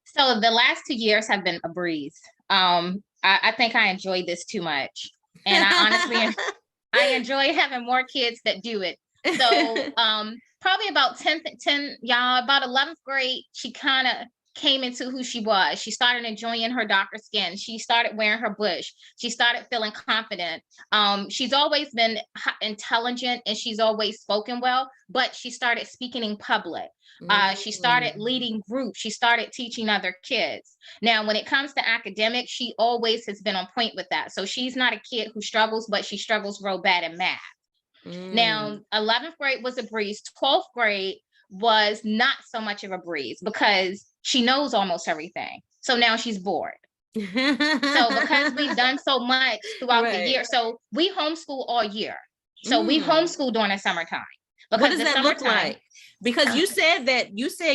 So the last 2 years have been a breeze. I think I enjoyed this too much. And I honestly, I enjoy having more kids that do it. So probably about 11th grade, she kind of came into who she was. She started enjoying her darker skin. She started wearing her bush. She started feeling confident. She's always been intelligent, and she's always spoken well, but she started speaking in public. She started leading groups. She started teaching other kids. Now, when it comes to academics, she always has been on point with that. So she's not a kid who struggles, but she struggles real bad in math. Now, 11th grade was a breeze. 12th grade was not so much of a breeze because she knows almost everything. So now she's bored. So because we've done so much throughout the year, so we homeschool all year. So we homeschool during the summertime. What does that look like? Because you said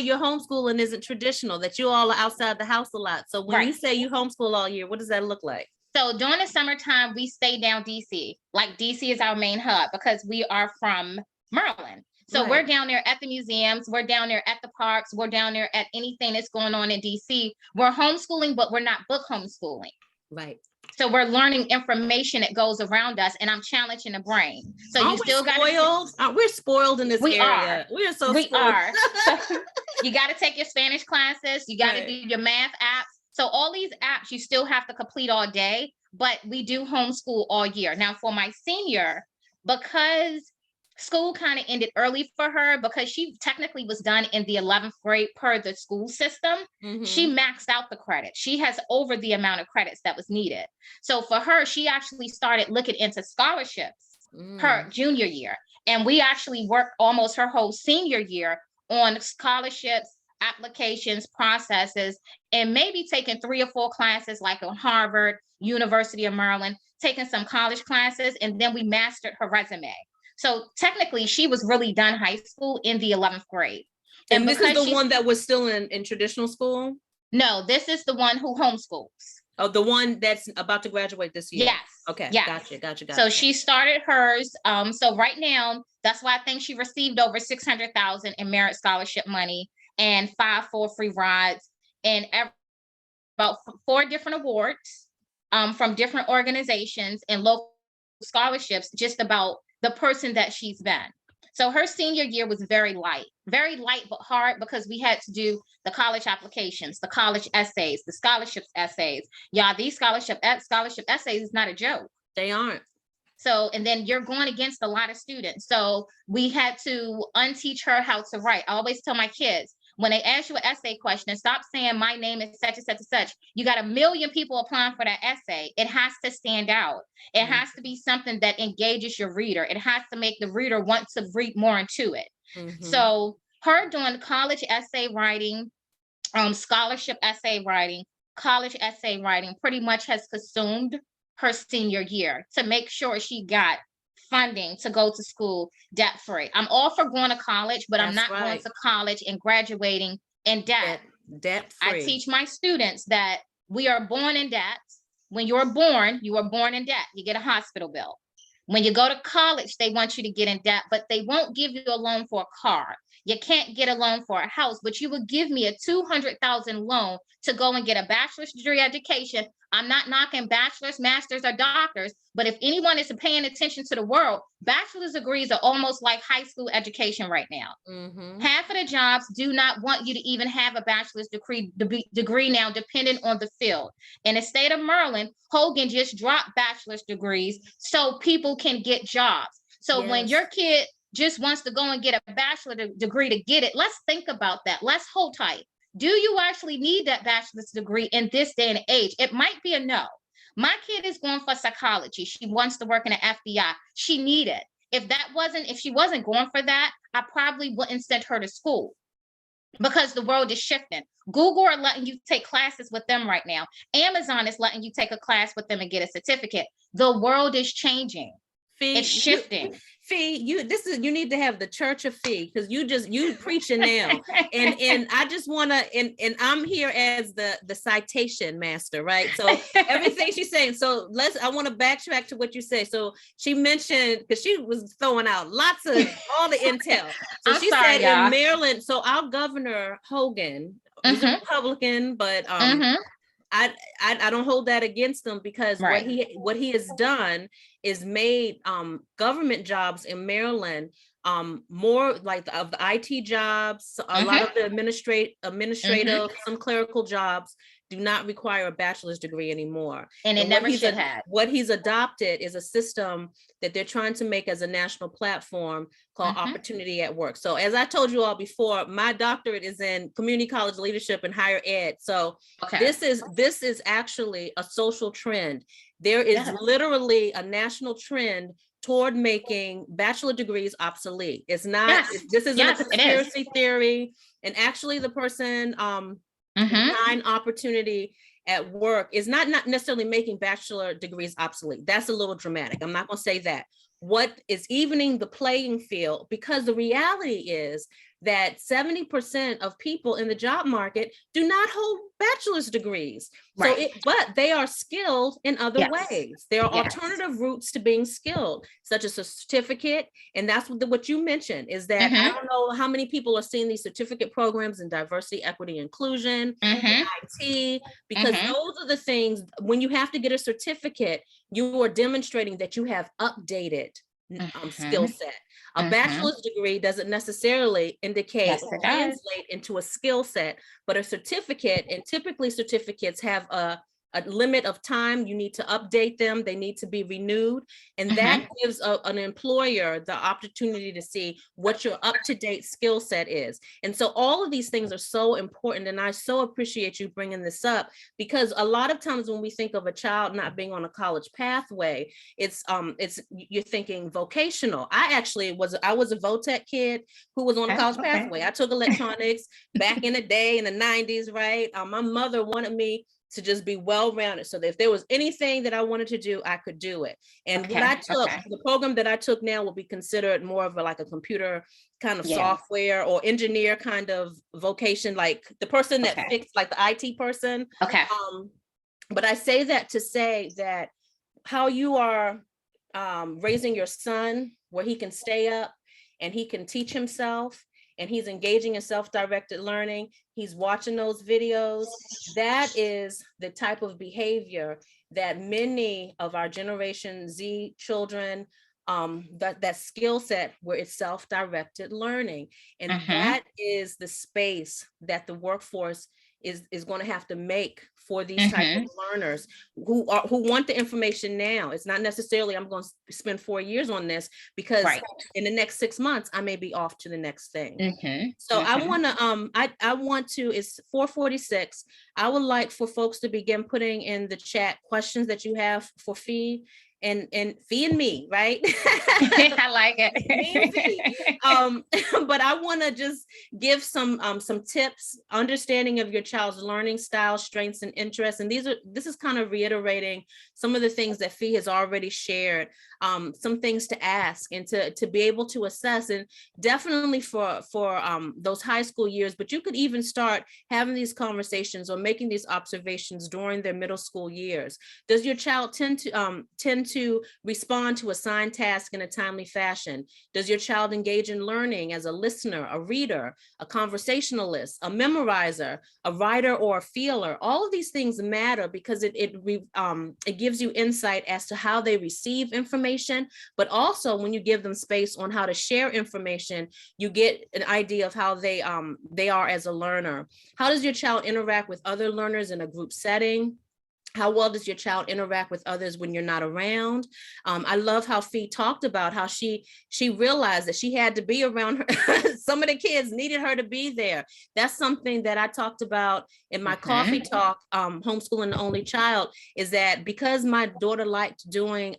your homeschooling isn't traditional, that you all are outside the house a lot. So when you say you homeschool all year, what does that look like? So during the summertime, we stay down DC. Like DC is our main hub because we are from Maryland. So we're down there at the museums, we're down there at the parks, we're down there at anything that's going on in DC. We're homeschooling, but we're not book homeschooling. Right. So we're learning information that goes around us, and I'm challenging the brain. So you still got spoiled. We're spoiled in this area. We are so spoiled. We are. So you got to take your Spanish classes. You got to do your math apps. So all these apps you still have to complete all day, but we do homeschool all year. Now for my senior, because school kind of ended early for her, because she technically was done in the 11th grade per the school system, she maxed out the credit. She has over the amount of credits that was needed. So for her, she actually started looking into scholarships her junior year. And we actually worked almost her whole senior year on scholarships, applications, processes, and maybe taking 3 or 4 classes like at Harvard, University of Maryland, taking some college classes, and then we mastered her resume. So technically, she was really done high school in the 11th grade. And this is the one that was still in traditional school? No, this is the one who homeschools. Oh, the one that's about to graduate this year? Yes. Okay, yes. Gotcha. So she started hers. So right now, that's why I think she received over $600,000 in merit scholarship money and 5 full free rides and about 4 different awards from different organizations and local scholarships, just about the person that she's been. So her senior year was very light but hard, because we had to do the college applications, the college essays, the scholarships essays. Yeah, these scholarship essays is not a joke. They aren't. So, and then you're going against a lot of students. So we had to unteach her how to write. I always tell my kids, when they ask you an essay question, stop saying my name is such and such and such. You got 1 million people applying for that essay. It has to stand out. It has to be something that engages your reader. It has to make the reader want to read more into it. So her doing college essay writing, scholarship essay writing, college essay writing pretty much has consumed her senior year to make sure she got funding to go to school debt free. I'm all for going to college, but I'm not going to college and graduating in debt. Debt free. I teach my students that we are born in debt. When you're born, you are born in debt. You get a hospital bill. When you go to college, they want you to get in debt, but they won't give you a loan for a car. You can't get a loan for a house, but you will give me a $200,000 loan to go and get a bachelor's degree education. I'm not knocking bachelor's, master's, or doctors, but if anyone is paying attention to the world, bachelor's degrees are almost like high school education right now. Half of the jobs do not want you to even have a bachelor's degree now, depending on the field. In the state of Maryland, Hogan just dropped bachelor's degrees so people can get jobs. So when your kid just wants to go and get a bachelor's degree to get it, let's think about that. Let's hold tight. Do you actually need that bachelor's degree in this day and age? It might be a no. My kid is going for psychology. She wants to work in the FBI. She needed it. If she wasn't going for that, I probably wouldn't send her to school, because the world is shifting. Google are letting you take classes with them right now. Amazon is letting you take a class with them and get a certificate. The world is changing. It's shifting. You need to have the Church of Fee, because you preaching now. and I just want to, and I'm here as the citation master, right? So everything she's saying. So I want to backtrack to what you say. So she mentioned, because she was throwing out lots of all the intel. So she said in Maryland, so our governor Hogan, he's a Republican, but I don't hold that against him, because what he has done is made government jobs in Maryland more like of the IT jobs. A lot of the administrative, some clerical jobs do not require a bachelor's degree anymore. And it never should have. What he's adopted is a system that they're trying to make as a national platform called Opportunity at Work. So as I told you all before, my doctorate is in community college leadership and higher ed. So this is actually a social trend. There is literally a national trend toward making bachelor degrees obsolete. It's not, this isn't a conspiracy theory. And actually the person behind Opportunity at Work is not necessarily making bachelor degrees obsolete. That's a little dramatic. I'm not going to say that. What is evening the playing field, because the reality is that 70% of people in the job market do not hold bachelor's degrees. So but they are skilled in other ways. There are alternative routes to being skilled, such as a certificate. And that's what you mentioned, is that I don't know how many people are seeing these certificate programs in diversity, equity, inclusion, IT, because those are the things, when you have to get a certificate, you are demonstrating that you have updated skill set. A bachelor's degree doesn't necessarily indicate or translate into a skill set, but a certificate, and typically certificates have a a limit of time. You need to update them. They need to be renewed. And that gives an employer the opportunity to see what your up-to-date skill set is. And so all of these things are so important. And I so appreciate you bringing this up, because a lot of times when we think of a child not being on a college pathway, it's you're thinking vocational. I was a VOTEC kid who was on a college pathway. I took electronics back in the day in the 90s, right? My mother wanted me to just be well-rounded, so that if there was anything that I wanted to do, I could do it. And what I took, the program that I took now will be considered more of like a computer kind of software or engineer kind of vocation, like the person that fixed, like the IT person. But I say that to say that how you are raising your son, where he can stay up and he can teach himself, and he's engaging in self-directed learning, he's watching those videos, that is the type of behavior that many of our Generation Z children, that skill set where it's self-directed learning. And that is the space that the workforce is going to have to make for these type of learners who want the information now. It's not necessarily I'm going to spend 4 years on this, because in the next 6 months I may be off to the next thing. So I want to I want to, it's 4:46. I would like for folks to begin putting in the chat questions that you have for Fee and Fee and me, right? I like it. But I want to just give some tips, understanding of your child's learning style, strengths, and interests. And this is kind of reiterating some of the things that Fee has already shared, some things to ask and to be able to assess, and definitely for those high school years. But you could even start having these conversations or making these observations during their middle school years. Does your child tend to respond to assigned tasks in a timely fashion? Does your child engage in learning as a listener, a reader, a conversationalist, a memorizer, a writer, or a feeler? All of these things matter, because it gives you insight as to how they receive information, but also when you give them space on how to share information, you get an idea of how they are as a learner. How does your child interact with other learners in a group setting? How well does your child interact with others when you're not around? I love how Fee talked about how she realized that she had to be around her. Some of the kids needed her to be there. That's something that I talked about in my coffee talk, Homeschooling the Only Child, is that because my daughter liked doing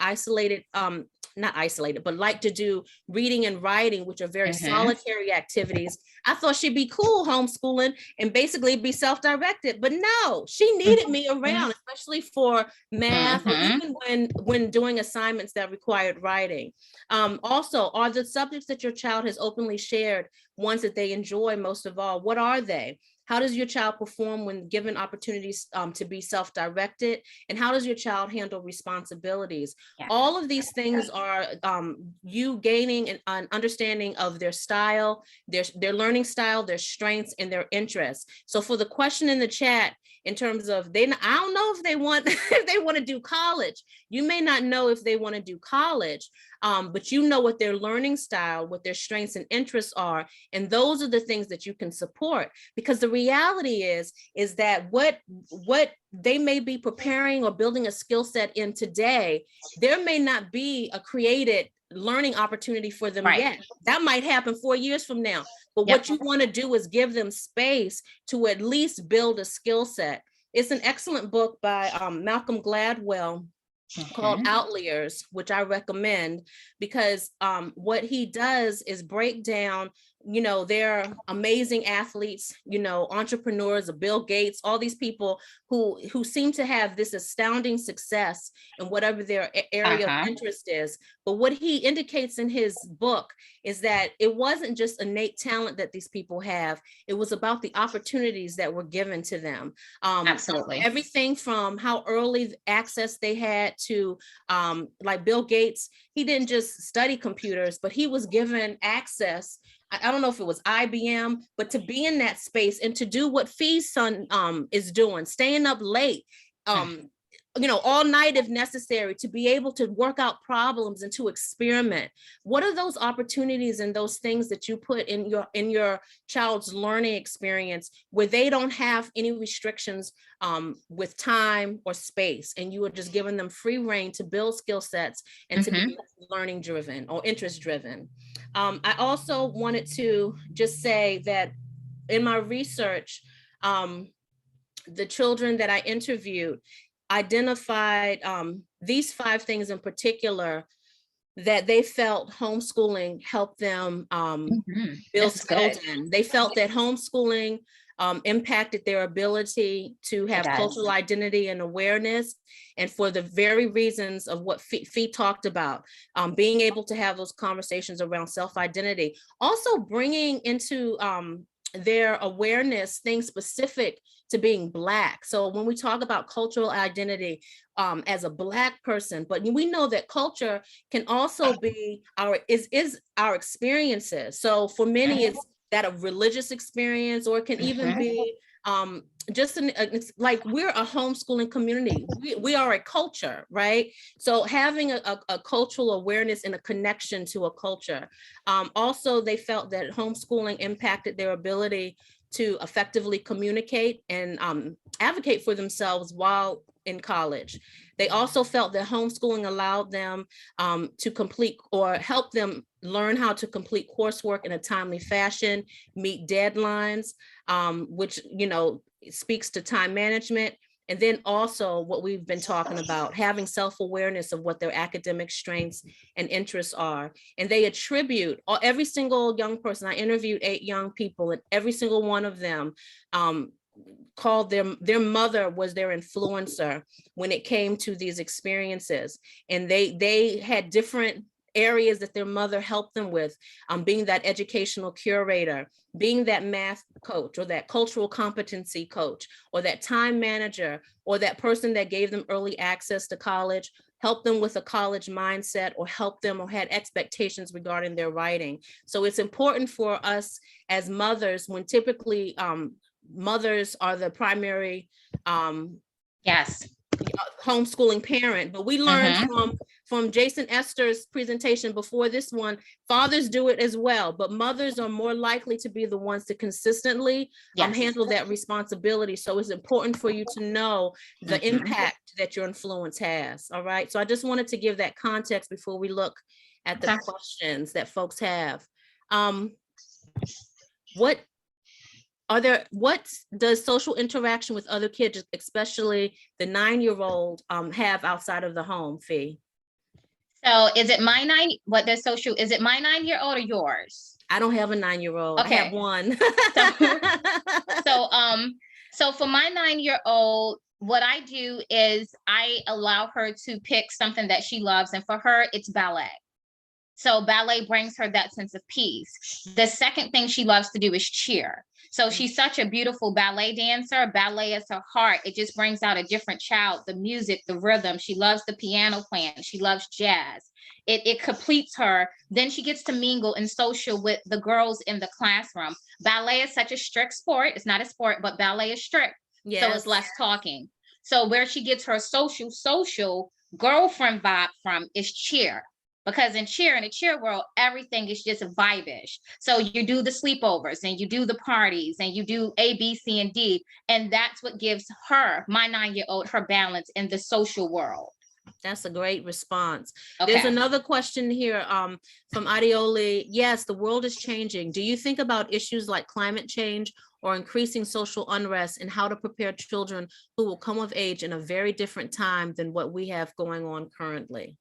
not isolated, but like to do reading and writing, which are very solitary activities, I thought she'd be cool homeschooling and basically be self-directed. But no, she needed me around, especially for math, or even when doing assignments that required writing. Also, are the subjects that your child has openly shared ones that they enjoy most of all? What are they? How does your child perform when given opportunities to be self-directed? And how does your child handle responsibilities? All of these things are you gaining an understanding of their style, their learning style, their strengths, and their interests. So for the question in the chat, in terms of I don't know if they want to do college. You may not know if they want to do college, but you know what their learning style, what their strengths and interests are, and those are the things that you can support. Because the reality is that what they may be preparing or building a skill set in today, there may not be a created learning opportunity for them yet. That might happen 4 years from now. But what you want to do is give them space to at least build a skill set. It's an excellent book by Malcolm Gladwell called Outliers, which I recommend, because what he does is break down, they're amazing athletes, entrepreneurs, Bill Gates, all these people who seem to have this astounding success in whatever their area of interest is. But what he indicates in his book is that it wasn't just innate talent that these people have. It was about the opportunities that were given to them. Absolutely. Everything from how early access they had to, like Bill Gates, he didn't just study computers, but he was given access. I don't know if it was IBM, but to be in that space and to do what Fee's son is doing, staying up late, all night if necessary, to be able to work out problems and to experiment. What are those opportunities and those things that you put in your child's learning experience where they don't have any restrictions with time or space, and you are just giving them free rein to build skill sets and to be learning driven or interest driven? I also wanted to just say that in my research, the children that I interviewed identified these 5 things in particular that they felt homeschooling helped them build skills in. They felt that homeschooling impacted their ability to have cultural identity and awareness, and for the very reasons of what Fee talked about, being able to have those conversations around self-identity, also bringing into their awareness things specific to being Black. So when we talk about cultural identity as a Black person, but we know that culture can also be our experiences. So for many, it's that a religious experience, or it can even be just like we're a homeschooling community. We are a culture, right? So having a cultural awareness and a connection to a culture. Also, they felt that homeschooling impacted their ability to effectively communicate and advocate for themselves while in college. They also felt that homeschooling allowed them to complete or help them learn how to complete coursework in a timely fashion, meet deadlines, which, speaks to time management. And then also what we've been talking about, having self-awareness of what their academic strengths and interests are. And they attribute, every single young person, I interviewed 8 young people, and every single one of them called their mother was their influencer when it came to these experiences. And they had different areas that their mother helped them with, being that educational curator, being that math coach, or that cultural competency coach, or that time manager, or that person that gave them early access to college, helped them with a college mindset, or helped them or had expectations regarding their writing. So it's important for us as mothers, when typically mothers are the primary homeschooling parent, but we learned from Jason Esther's presentation before this one, fathers do it as well, but mothers are more likely to be the ones to consistently handle that responsibility. So it's important for you to know the impact that your influence has. All right, so I just wanted to give that context before we look at the questions that folks have. What does social interaction with other kids, especially the 9-year-old, have outside of the home, Fee? So is it my 9-year-old or yours? I don't have a 9-year-old. Okay. I have one. So for my 9-year-old, what I do is I allow her to pick something that she loves. And for her, it's ballet. So ballet brings her that sense of peace. The second thing she loves to do is cheer. So she's such a beautiful ballet dancer. Ballet is her heart. It just brings out a different child, the music, the rhythm. She loves the piano playing. She loves jazz. It completes her. Then she gets to mingle and social with the girls in the classroom. Ballet is such a strict sport. It's not a sport, but ballet is strict. Yes. So it's less talking. So where she gets her social girlfriend vibe from is cheer. Because in the cheer world, everything is just vibe-ish. So you do the sleepovers and you do the parties and you do A, B, C, and D. And that's what gives her, my 9-year-old, her balance in the social world. That's a great response. Okay. There's another question here from Adioli. Yes, the world is changing. Do you think about issues like climate change or increasing social unrest and how to prepare children who will come of age in a very different time than what we have going on currently?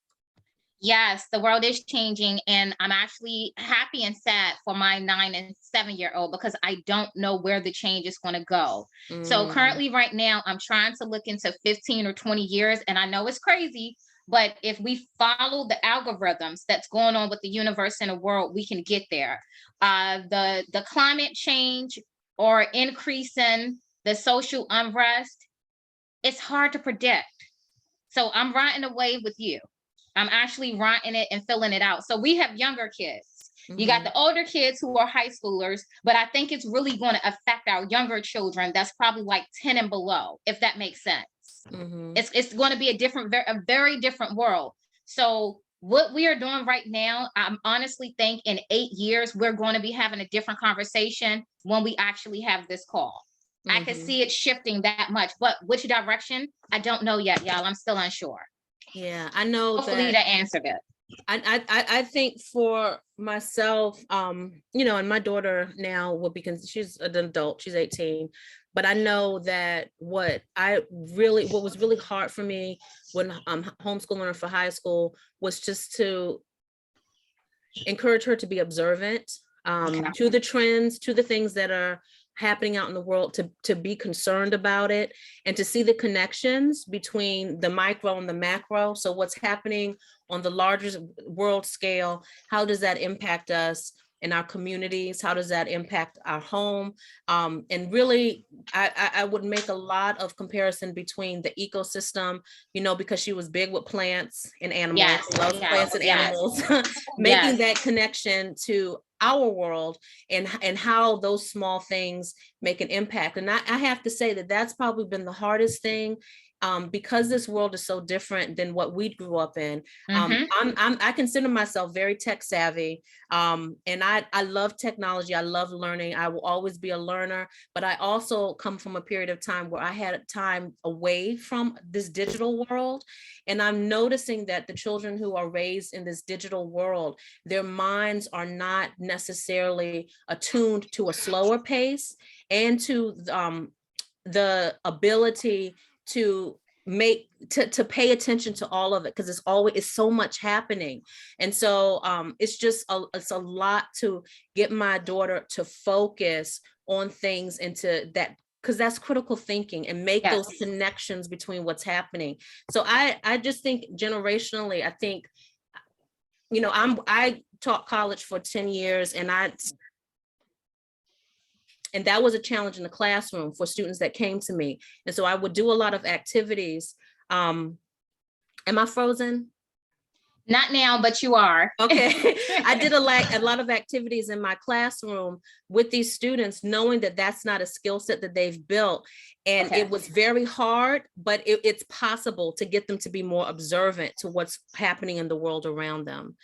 Yes, the world is changing, and I'm actually happy and sad for my 9 and 7-year-old because I don't know where the change is going to go. So currently right now, I'm trying to look into 15 or 20 years, and I know it's crazy, but if we follow the algorithms that's going on with the universe and the world, we can get there. The climate change or increase in the social unrest, it's hard to predict. So I'm riding a wave with you. I'm actually writing it and filling it out. So we have younger kids. You got the older kids who are high schoolers, but I think it's really going to affect our younger children. That's probably like 10 and below, if that makes sense. It's going to be a very different world. So what we are doing right now, I honestly think in 8 years, we're going to be having a different conversation when we actually have this call. I can see it shifting that much, but which direction, I don't know yet, y'all. I'm still unsure. Yeah, I know. Hopefully that answered it. I think for myself, you know, and my daughter now will be, she's an adult, she's 18, but I know that what was really hard for me when I'm homeschooling her for high school was just to encourage her to be observant to the trends, to the things that are happening out in the world, to be concerned about it and to see the connections between the micro and the macro. So what's happening on the larger world scale, how does that impact us in our communities? How does that impact our home? And really, I would make a lot of comparison between the ecosystem, you know, because she was big with plants and animals, loves plants and animals, making that connection to our world and how those small things make an impact. And I have to say that that's probably been the hardest thing, because this world is so different than what we grew up in. I consider myself very tech savvy, and I love technology. I love learning. I will always be a learner, but I also come from a period of time where I had time away from this digital world. And I'm noticing that the children who are raised in this digital world, their minds are not necessarily attuned to a slower pace and to the ability to pay attention to all of it, because it's so much happening. And so it's a lot to get my daughter to focus on things into that, because that's critical thinking, and make those connections between what's happening. So I just think generationally, I think, you know, I taught college for 10 years and that was a challenge in the classroom for students that came to me. And so I would do a lot of activities. Am I frozen? Not now, but you are. Okay. I did a lot of activities in my classroom with these students, knowing that that's not a skill set that they've built. And it was very hard, but it's possible to get them to be more observant to what's happening in the world around them.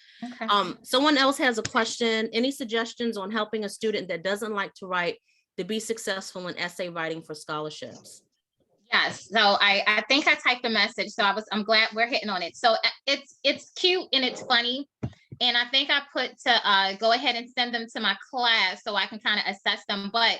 Someone else has a question. Any suggestions on helping a student that doesn't like to write to be successful in essay writing for scholarships? Yes, so I think I typed a message, so I'm glad we're hitting on it. So it's cute and it's funny, and I think I put to go ahead and send them to my class so I can kind of assess them. But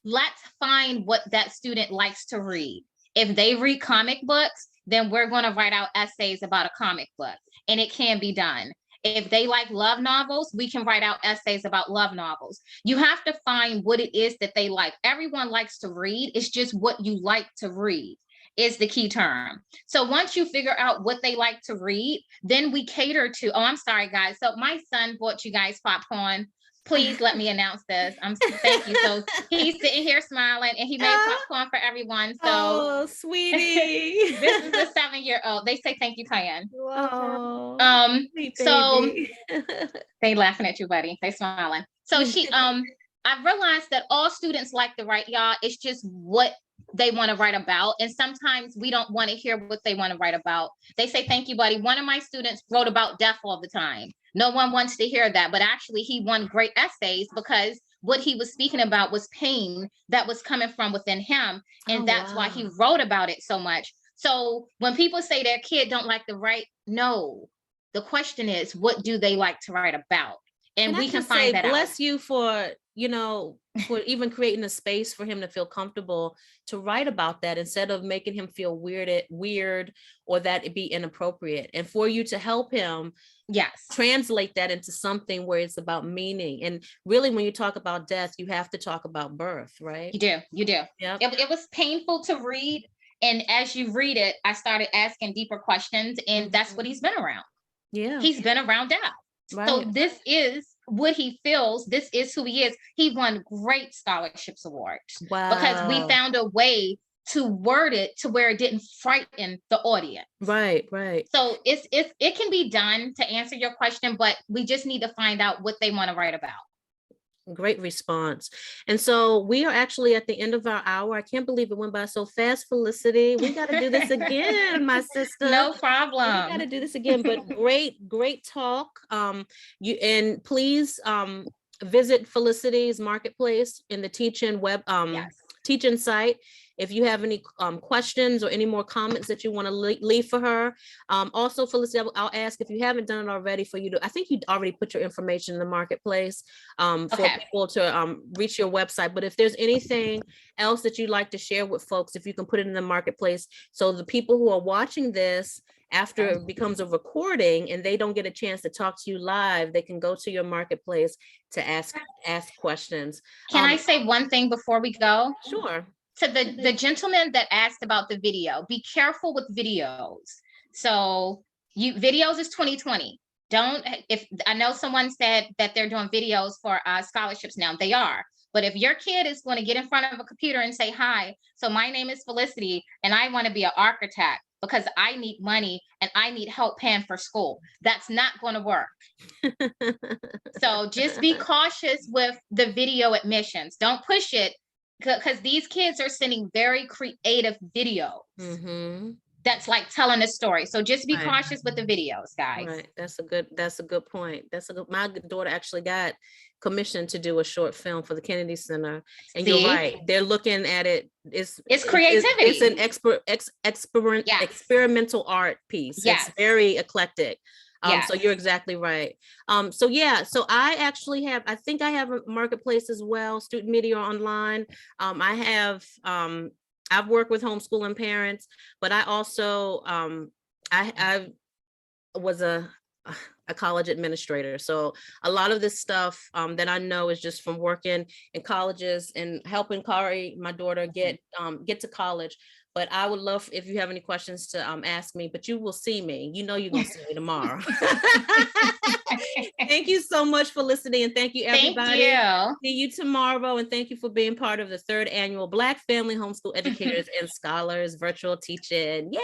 let's find what that student likes to read. If they read comic books, then we're going to write out essays about a comic book, and it can be done. If they like love novels, we can write out essays about love novels. You have to find what it is that they like. Everyone likes to read. It's just what you like to read is the key term. So once you figure out what they like to read, then we cater to, oh, I'm sorry, guys. So my son bought you guys popcorn. Please let me announce this. Thank you. So he's sitting here smiling, and he made popcorn for everyone. So, oh, sweetie, this is a 7-year-old. They say thank you, Cayenne. Oh, so they laughing at you, buddy. They smiling. So I realized that all students like to write, y'all. It's just what they want to write about. And sometimes we don't want to hear what they want to write about. They say, thank you, buddy. One of my students wrote about death all the time. No one wants to hear that, but actually he won great essays because what he was speaking about was pain that was coming from within him. And that's why he wrote about it so much. So when people say their kid don't like to write, no, the question is, what do they like to write about? And we can find that out. Bless you for, you know, for even creating a space for him to feel comfortable to write about that instead of making him feel weird or that it be inappropriate. And for you to help him translate that into something where it's about meaning. And really, when you talk about death, you have to talk about birth, right? You do. Yep. It was painful to read. And as you read it, I started asking deeper questions, and that's what he's been around. Yeah. He's been around death. Right. So this is what he feels. This is who he is. He won great scholarships awards because we found a way to word it to where it didn't frighten the audience. Right. So it can be done, to answer your question, but we just need to find out what they want to write about. Great response. And so we are actually at the end of our hour. I can't believe it went by so fast, Felicity. We got to do this again, my sister. No problem. We got to do this again, but great talk. And please visit Felicity's marketplace in the Teach-In web Teach-In site. If you have any questions or any more comments that you want to leave for her. Also, Felicity, I'll ask if you haven't done it already for you to, I think you already put your information in the marketplace for people to reach your website. But if there's anything else that you'd like to share with folks, if you can put it in the marketplace, so the people who are watching this after it becomes a recording and they don't get a chance to talk to you live, they can go to your marketplace to ask questions. Can I say one thing before we go? Sure. To the gentleman that asked about the video, be careful with videos. So videos is 2020. If I know someone said that they're doing videos for scholarships now, they are. But if your kid is going to get in front of a computer and say, hi, so my name is Felicity and I want to be an architect because I need money and I need help paying for school, that's not going to work. So just be cautious with the video admissions. Don't push it, because these kids are sending very creative videos. That's like telling a story. So just be cautious with the videos, guys. Right. That's a good point. My daughter actually got commissioned to do a short film for the Kennedy Center. And you're right. They're looking at it. It's creativity. It's an experimental art piece. Yes. It's very eclectic. So you're exactly right. So I think I have a marketplace as well, Student Media Online. I've worked with homeschooling parents, but I also, I was a college administrator. So a lot of this stuff that I know is just from working in colleges and helping Kari, my daughter, get to college. But I would love if you have any questions to ask me, but you will see me. You know you're going to see me tomorrow. Thank you so much, Felicity, and thank you, everybody. Thank you. See you tomorrow, and thank you for being part of the 3rd annual Black Family Homeschool Educators and Scholars Virtual Teach-In. Yay!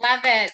Love it.